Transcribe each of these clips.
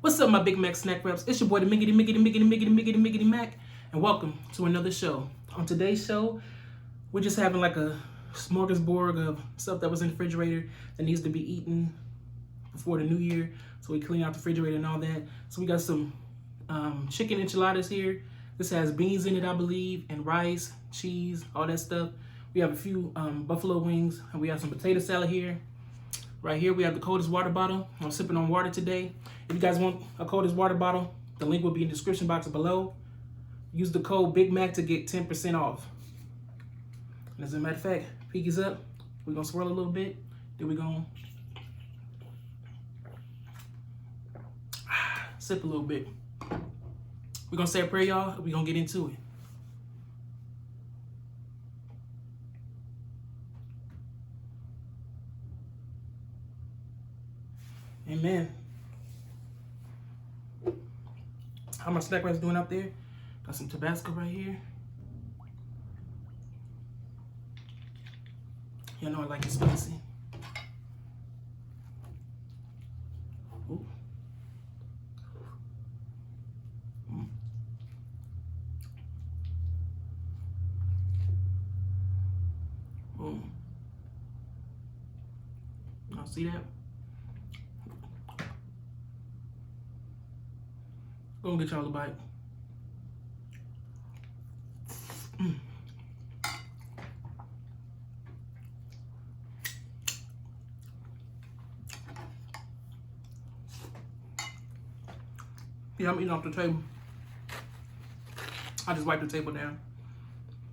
What's up, my Big Mack Snack-Wraps? It's your boy, the Miggity Mac, and welcome to another show. On today's show, we're just having like a smorgasbord of stuff that was in the refrigerator that needs to be eaten before the new year. So we clean out the refrigerator and all that. So we got some chicken enchiladas here. This has beans in it, I believe, and rice, cheese, all that stuff. We have a few buffalo wings, and we have some potato salad here. Right here, we have the coldest water bottle. I'm sipping on water today. If you guys want a coldest water bottle, the link will be in the description box below. Use the code Big Mac to get 10% off. And as a matter of fact, pinkies up. We're gonna swirl a little bit. Then we're gonna sip a little bit. We're gonna say a prayer, y'all. We're gonna get into it. Amen. How my snack wraps doing out there? Got some Tabasco right here. Y'all know I like it spicy. Ooh. Boom. Y'all see that? Go and get y'all a bite. Yeah, I'm eating off the table. I just wiped the table down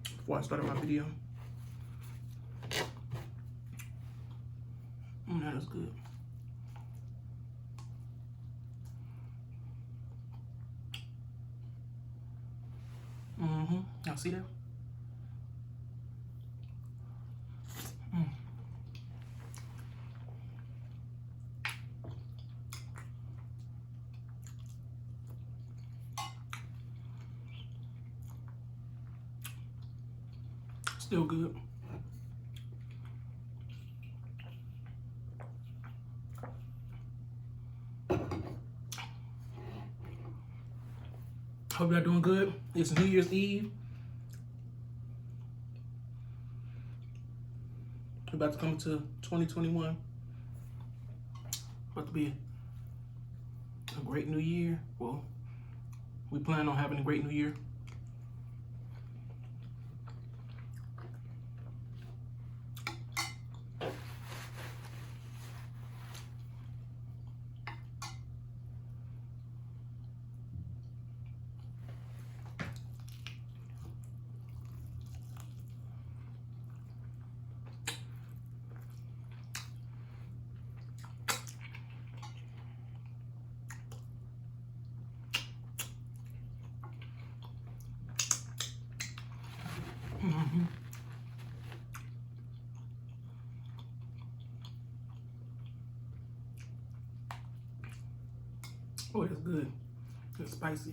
before I started my video. That is good. Y'all see that? Still good. Hope y'all doing good. It's New Year's Eve. We're about to come to 2021. About to be a great new year. Well, we plan on having a great new year. Oh, it's good. It's spicy.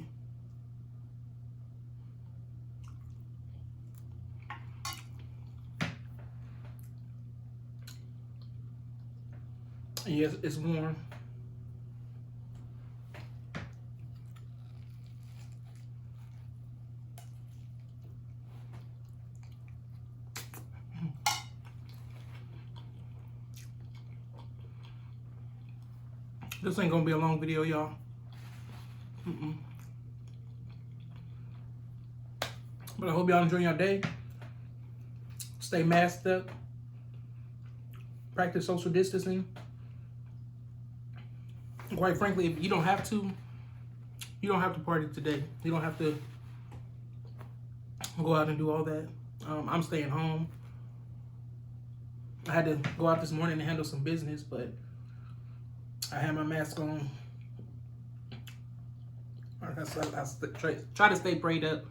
And yes, it's warm. This ain't gonna be a long video, y'all. But I hope y'all enjoy your day. Stay masked up. Practice social distancing. Quite frankly, if you don't have to party today. You don't have to go out and do all that. I'm staying home. I had to go out this morning to handle some business, but I had my mask on. I try to stay prayed up.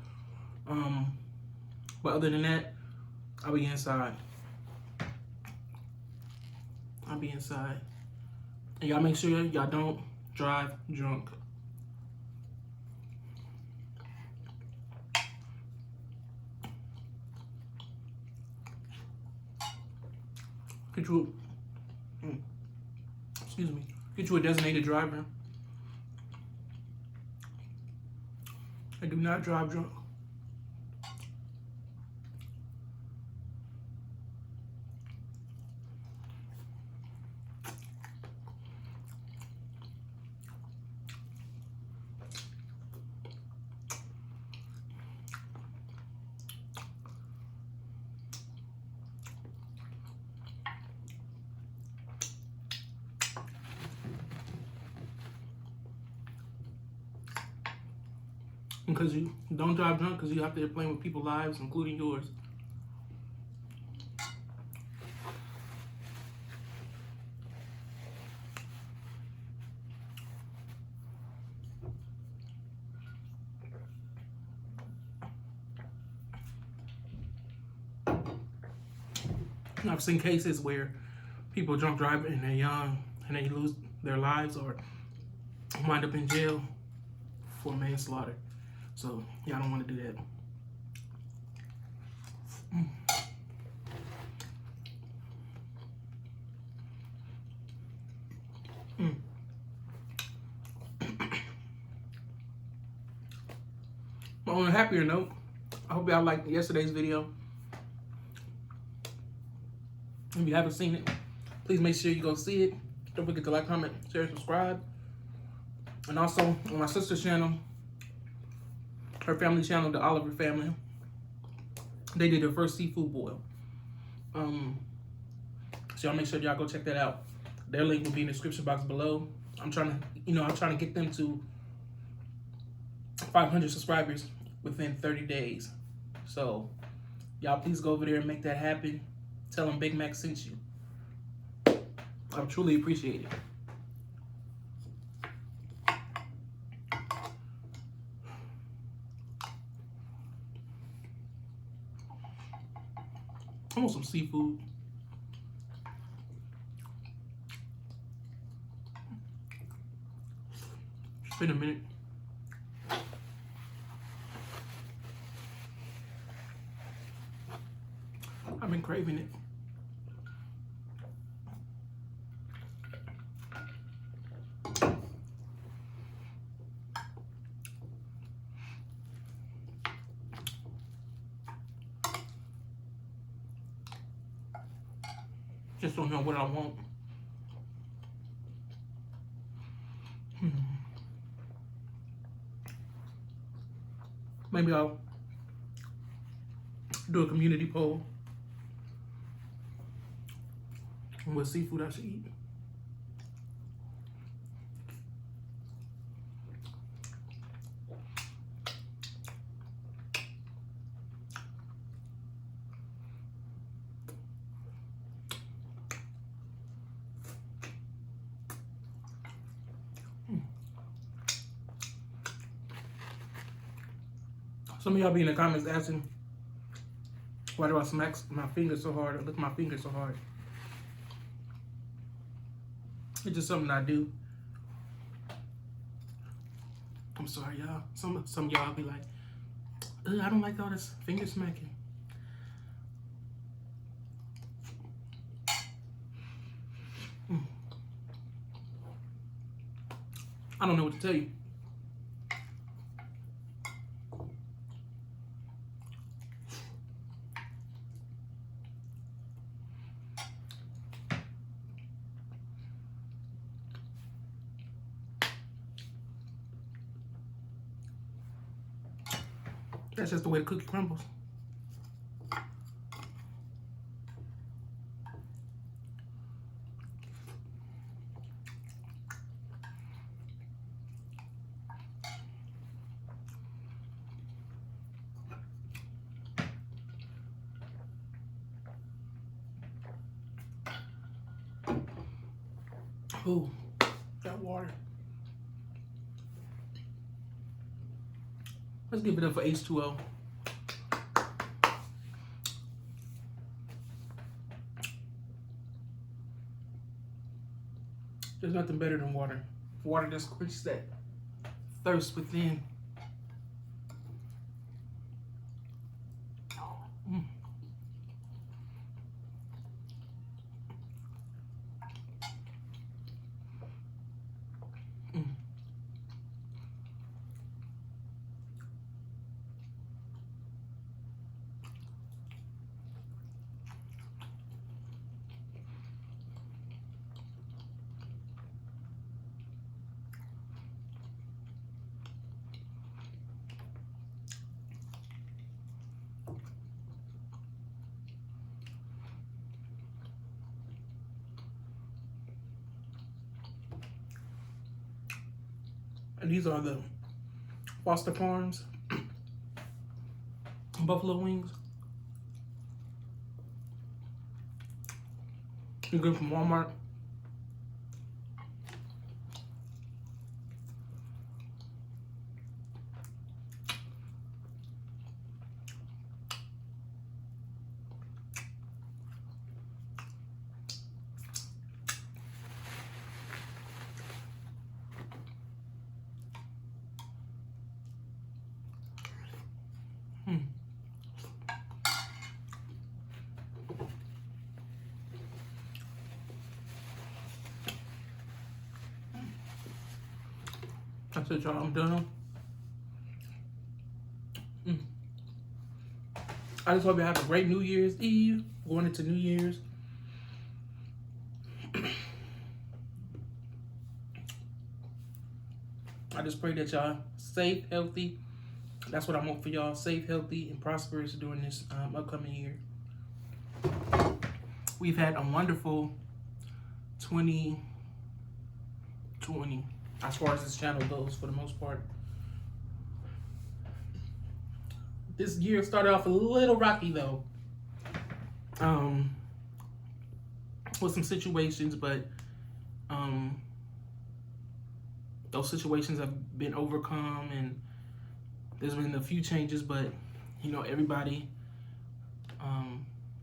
But other than that, I'll be inside. And y'all make sure y'all don't drive drunk. Get you a designated driver. And do not drive drunk. Because you don't drive drunk because you have to play with people's lives, including yours. I've seen cases where people drunk driving and they're young and they lose their lives or wind up in jail for manslaughter. So, yeah, I don't want to do that. On a happier note, I hope y'all liked yesterday's video. If you haven't seen it, please make sure you go see it. Don't forget to like, comment, share, and subscribe. And also, on my sister's channel, her family channel, the Oliver family, they did their first seafood boil. So y'all make sure y'all go check that out. Their link will be in the description box below. I'm trying to get them to 500 subscribers within 30 days. So y'all please go over there and make that happen. Tell them Big Mac sent you. I truly appreciate it. I want some seafood. It's been a minute. I've been craving it. Just don't know what I want. Maybe I'll do a community poll on what seafood I should eat. Some of y'all be in the comments asking, why do I smack my fingers so hard or lick my fingers so hard? It's just something I do. I'm sorry, y'all. Some of y'all be like, I don't like all this finger smacking. I don't know what to tell you. That's just the way the cookie crumbles. Ooh, that water. Let's give it up for H2O. There's nothing better than water. Water just quenches that thirst within. And these are the Foster Farms buffalo wings. You get them from Walmart. That's it, y'all. I'm done. I just hope you have a great New Year's Eve, going into New Year's. I just pray that y'all safe, healthy. That's what I want for y'all. Safe, healthy, and prosperous during this upcoming year. We've had a wonderful 2020 as far as this channel goes, for the most part. This year started off a little rocky though, with some situations, but those situations have been overcome, and there's been a few changes, but you know, everybody,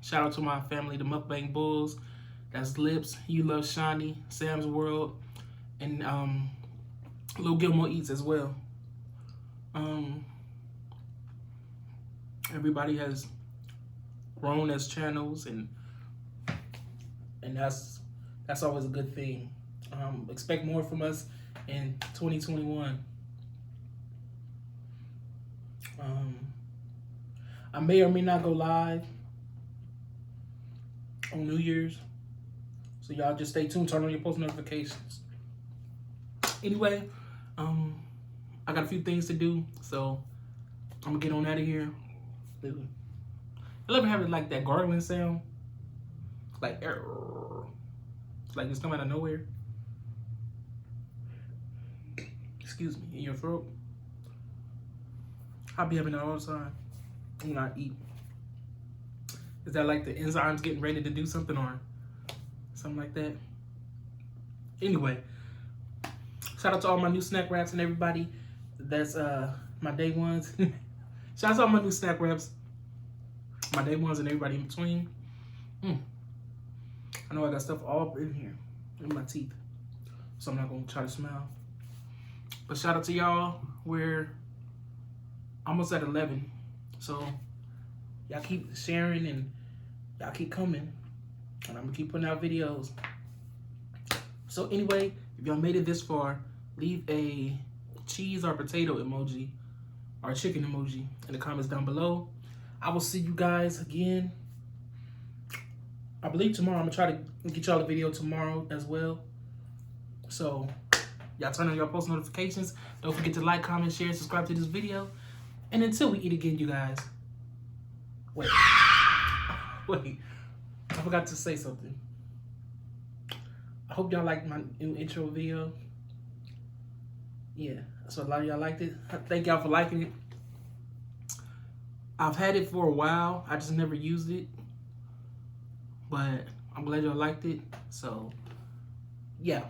shout out to my family, the Mukbang Bulls. That's Lips, You Love, CHANI, Sam's World, and Lil Gilmore Eats as well. Everybody has grown as channels, and that's always a good thing. Expect more from us in 2021. I may or may not go live on New Year's, so y'all just stay tuned, turn on your post notifications. Anyway, I got a few things to do, so I'm gonna get on out of here. You'll ever have it like that gargling sound? Like, it's coming out of nowhere. Excuse me, in your throat. I'll be having that all the time when I eat. Is that like the enzymes getting ready to do something or something like that? Anyway, shout out to all my new snack wraps and everybody that's my day ones. Shout out to all my new snack wraps, my day ones, and everybody in between. I know I got stuff all up in here, in my teeth, so I'm not gonna try to smile. But shout out to y'all. We're almost at 11, so y'all keep sharing and y'all keep coming, and I'm gonna keep putting out videos. So anyway, if y'all made it this far, leave a cheese or potato emoji or chicken emoji in the comments down below. I will see you guys again, I believe tomorrow. I'm gonna try to get y'all a video tomorrow as well. So y'all turn on your post notifications. Don't forget to like, comment, share, subscribe to this video. And until we eat again, you guys. Wait, I forgot to say something. I hope y'all liked my new intro video. Yeah, so a lot of y'all liked it. Thank y'all for liking it. I've had it for a while. I just never used it. But I'm glad y'all liked it. So, yeah,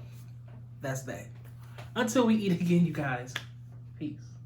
that's that. Until we eat again, you guys. Peace.